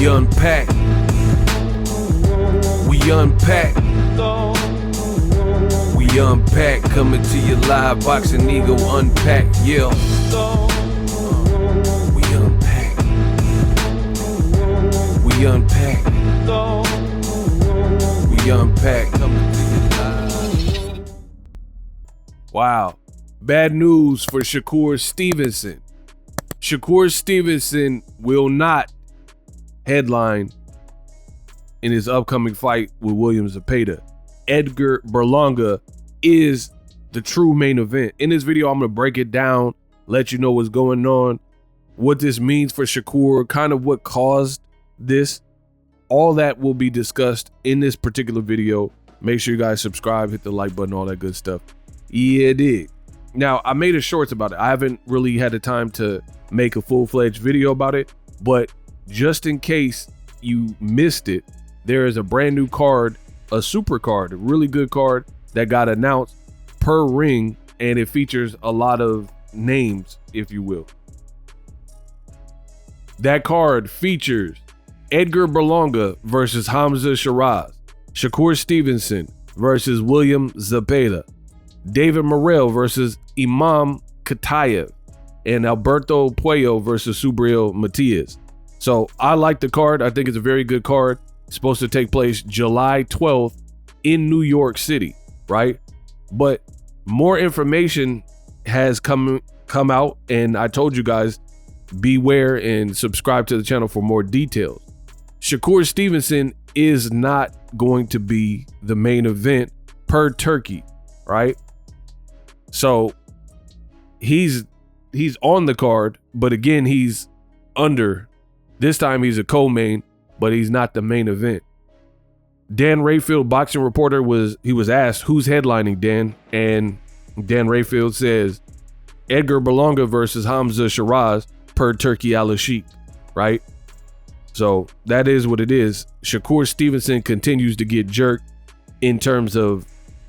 We unpack. We unpack. We unpack. Coming to you live, Boxing Ego unpack. Yeah. We unpack. We unpack. We unpack. Coming to you live. Wow. Bad news for Shakur Stevenson. Shakur Stevenson will not headline in his upcoming fight with William Zepeda. Edgar Berlanga is the true main event. In this video, I'm going to break it down, let you know what's going on, what this means for Shakur, kind of what caused this. All that will be discussed in this particular video. Make sure you guys subscribe, hit the like button, all that good stuff. Yeah, dig. Now, I made a shorts about it. I haven't really had the time to make a full-fledged video about it, but just in case you missed it, there is a brand new card, a super card, a really good card that got announced per ring, and it features a lot of names, if you will. That card features Edgar Berlanga versus Hamza Shiraz, Shakur Stevenson versus William Zepeda, David Morrell versus Imam Katayev, and Alberto Puello versus Subriel Matias. So I like the card. I think it's a very good card. It's supposed to take place July 12th in New York City, right? But more information has come out, and I told you guys, beware and subscribe to the channel for more details. Shakur Stevenson is not going to be the main event per Turki, right? So he's on the card, but again, he's under. This time he's a co-main, but he's not the main event. Dan Rayfield, boxing reporter, was asked, who's headlining, Dan? And Dan Rayfield says, Edgar Berlanga versus Hamza Shiraz per Turki Al-Sheikh, right? So that is what it is. Shakur Stevenson continues to get jerked in terms of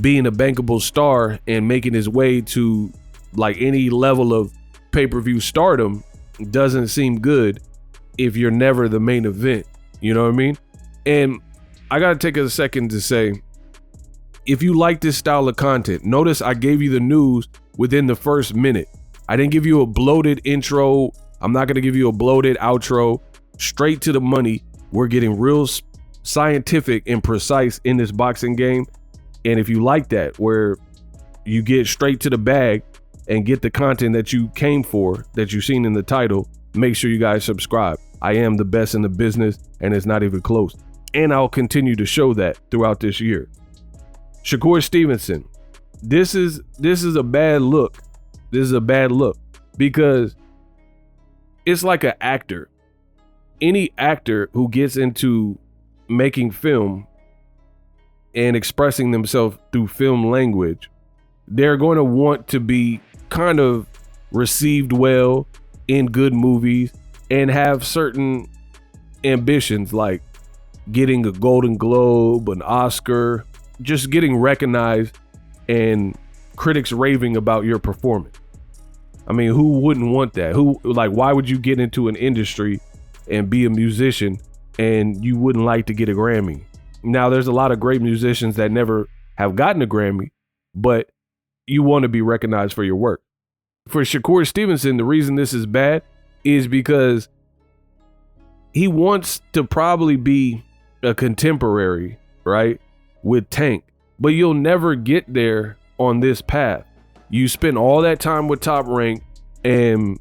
being a bankable star and making his way to like any level of pay-per-view stardom. Doesn't seem good if you're never the main event. You know what I mean? And I gotta take a second to say, if you like this style of content, notice I gave you the news within the first minute. I didn't give you a bloated intro. I'm not gonna give you a bloated outro. Straight to the money. We're getting real scientific and precise in this boxing game. And if you like that, where you get straight to the bag and get the content that you came for, that you've seen in the title, make sure you guys subscribe. I am the best in the business, and it's not even close. And I'll continue to show that throughout this year. Shakur Stevenson, this is a bad look. This is a bad look because it's like an actor. Any actor who gets into making film and expressing themselves through film language, they're going to want to be kind of received well in good movies and have certain ambitions like getting a Golden Globe, an Oscar, just getting recognized and critics raving about your performance. I mean, who wouldn't want that? Why would you get into an industry and be a musician and you wouldn't like to get a Grammy? Now, there's a lot of great musicians that never have gotten a Grammy, but you want to be recognized for your work. For Shakur Stevenson, the reason this is bad is because he wants to probably be a contemporary, right, with Tank, but you'll never get there on this path. You spent all that time with Top Rank and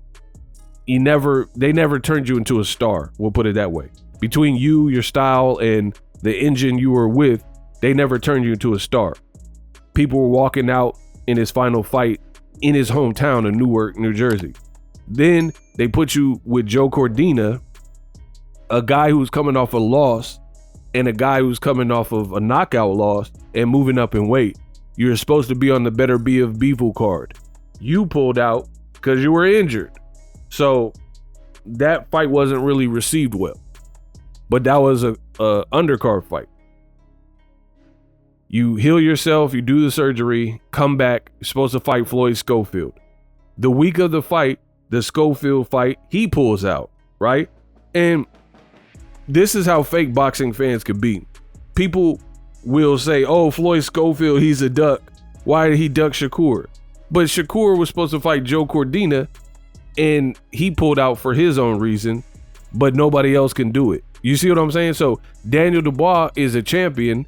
they never turned you into a star. We'll put it that way. Between you, your style, and the engine you were with, they never turned you into a star. People were walking out in his final fight in his hometown of Newark, New Jersey. Then they put you with Joe Cordina, a guy who's coming off a loss and a guy who's coming off of a knockout loss and moving up in weight. You're supposed to be on the Better Be of Beevil card. You pulled out because you were injured. So that fight wasn't really received well. But that was a undercard fight. You heal yourself, you do the surgery, come back, you're supposed to fight Floyd Schofield. The week of the fight, the Schofield fight, he pulls out, right? And this is how fake boxing fans could be. People will say, oh, Floyd Schofield, he's a duck. Why did he duck Shakur? But Shakur was supposed to fight Joe Cordina, and he pulled out for his own reason, but nobody else can do it. You see what I'm saying? So Daniel Dubois is a champion,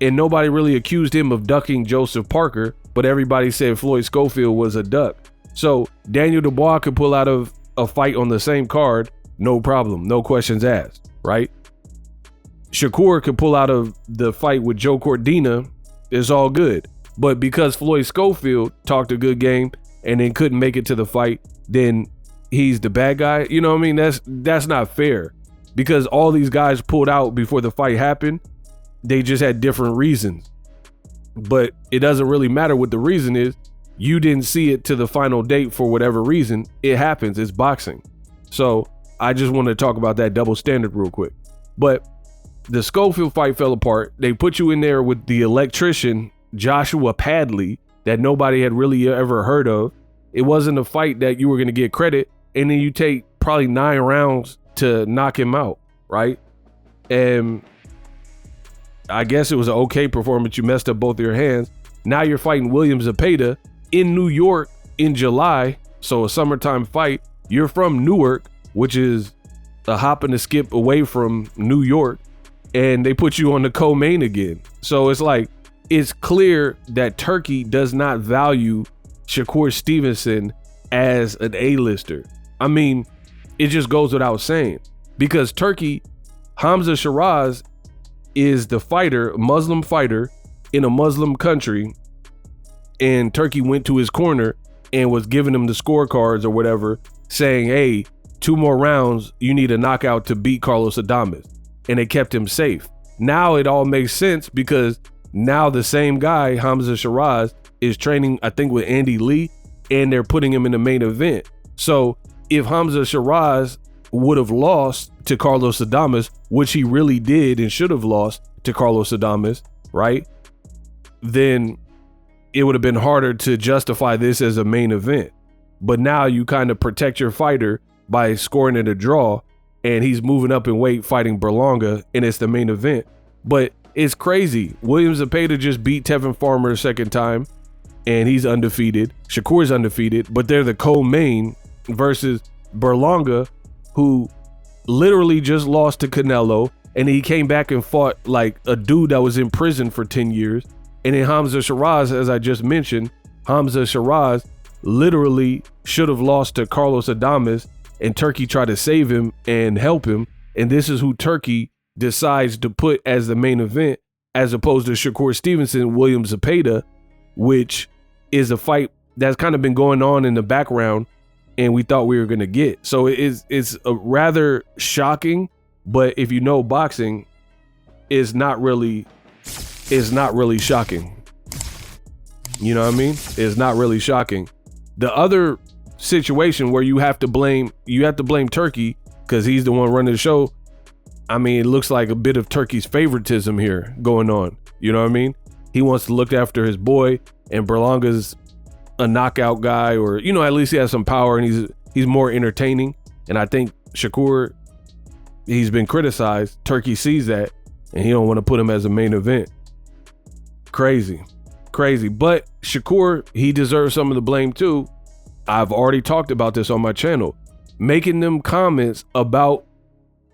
and nobody really accused him of ducking Joseph Parker, but everybody said Floyd Schofield was a duck. So Daniel Dubois could pull out of a fight on the same card, no problem, no questions asked, right? Shakur could pull out of the fight with Joe Cordina, it's all good. But because Floyd Schofield talked a good game and then couldn't make it to the fight, then he's the bad guy. You know what I mean? That's not fair, because all these guys pulled out before the fight happened. They just had different reasons. But it doesn't really matter what the reason is. You didn't see it to the final date for whatever reason. It happens. It's boxing. So I just want to talk about that double standard real quick. But the Schofield fight fell apart. They put you in there with the electrician Joshua Padley that nobody had really ever heard of. It wasn't a fight that you were going to get credit, and then you take probably 9 rounds to knock him out, right? And I guess it was an okay performance. You messed up both of your hands. Now you're fighting William Zepeda in New York in July, so a summertime fight. You're from Newark, which is a hop and a skip away from New York, and they put you on the co-main again. So it's like, it's clear that Turki does not value Shakur Stevenson as an A-lister. I mean, it just goes without saying, because Turki, Hamza Shiraz is the fighter, Muslim fighter in a Muslim country, and Turki went to his corner and was giving him the scorecards or whatever, saying, hey, 2 more rounds, you need a knockout to beat Carlos Adames. And they kept him safe. Now it all makes sense, because now the same guy, Hamza Shiraz, is training, I think, with Andy Lee, and they're putting him in the main event. So if Hamza Shiraz would have lost to Carlos Adames, which he really did and should have lost to Carlos Adames, right? Then it would have been harder to justify this as a main event. But now you kind of protect your fighter by scoring it a draw, and he's moving up in weight fighting Berlanga, and it's the main event. But it's crazy. William Zepeda just beat Tevin Farmer a second time, and he's undefeated. Shakur's undefeated, but they're the co-main versus Berlanga, who literally just lost to Canelo, and he came back and fought like a dude that was in prison for 10 years. And then Hamza Shiraz, as I just mentioned, Hamza Shiraz literally should have lost to Carlos Adames, and Turki tried to save him and help him. And this is who Turki decides to put as the main event, as opposed to Shakur Stevenson, William Zepeda, which is a fight that's kind of been going on in the background and we thought we were going to get. So it's a rather shocking, but if you know boxing, it's not really shocking. You know what I mean? It's not really shocking. The other situation where you have to blame Turki because he's the one running the show. I mean, it looks like a bit of Turki's favoritism here going on. You know what I mean? He wants to look after his boy, and Berlanga's a knockout guy, or, you know, at least he has some power and he's more entertaining. And I think Shakur, he's been criticized. Turki sees that and he don't want to put him as a main event. Crazy. But Shakur, he deserves some of the blame too. I've already talked about this on my channel, making them comments about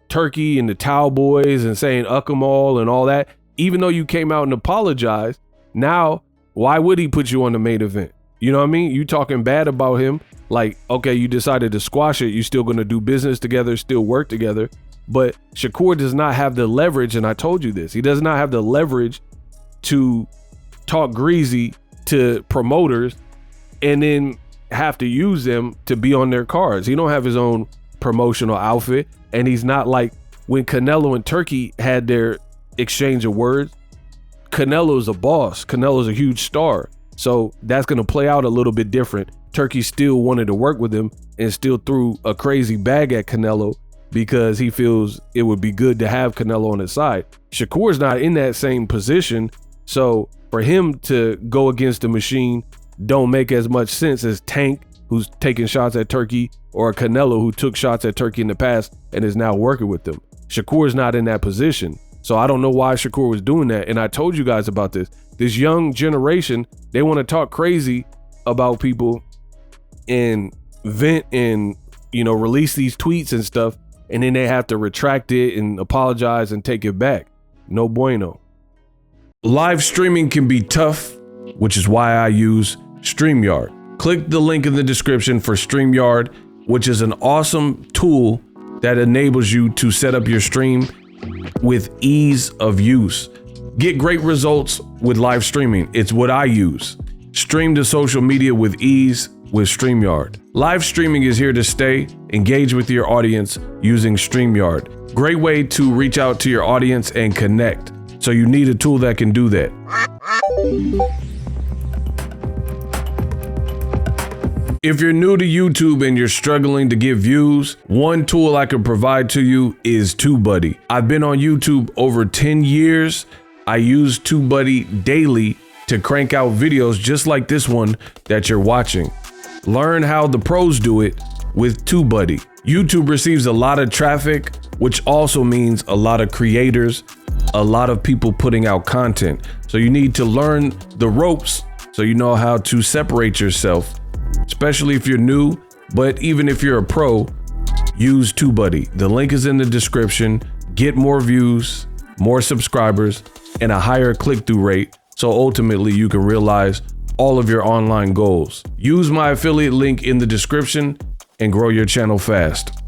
Turki and the Towel Boys and saying Uckamal and all that. Even though you came out and apologized, now why would he put you on the main event? You know what I mean? You talking bad about him, like, okay, you decided to squash it. You're still going to do business together, still work together. But Shakur does not have the leverage, and I told you this. He does not have the leverage to talk greasy to promoters and then have to use them to be on their cards. He don't have his own promotional outfit, and he's not like when Canelo and Turki had their exchange of words. Canelo's a boss. Canelo's a huge star. So that's going to play out a little bit different. Turki still wanted to work with him and still threw a crazy bag at Canelo because he feels it would be good to have Canelo on his side. Shakur's not in that same position. So for him to go against the machine don't make as much sense as Tank, who's taking shots at Turki, or Canelo, who took shots at Turki in the past and is now working with them. Shakur's not in that position. So I don't know why Shakur was doing that. And I told you guys about this. This young generation, they want to talk crazy about people and vent and, release these tweets and stuff. And then they have to retract it and apologize and take it back. No bueno. Live streaming can be tough, which is why I use StreamYard. Click the link in the description for StreamYard, which is an awesome tool that enables you to set up your stream with ease of use. Get great results with live streaming. It's what I use. Stream to social media with ease with StreamYard. Live streaming is here to stay. Engage with your audience using StreamYard. Great way to reach out to your audience and connect. So you need a tool that can do that. If you're new to YouTube and you're struggling to get views, one tool I can provide to you is TubeBuddy. I've been on YouTube over 10 years. I use TubeBuddy daily to crank out videos just like this one that you're watching. Learn how the pros do it with TubeBuddy. YouTube receives a lot of traffic, which also means a lot of creators, a lot of people putting out content. So you need to learn the ropes so you know how to separate yourself, especially if you're new. But even if you're a pro, use TubeBuddy. The link is in the description. Get more views, more subscribers, and a higher click-through rate, so ultimately you can realize all of your online goals. Use my affiliate link in the description and grow your channel fast.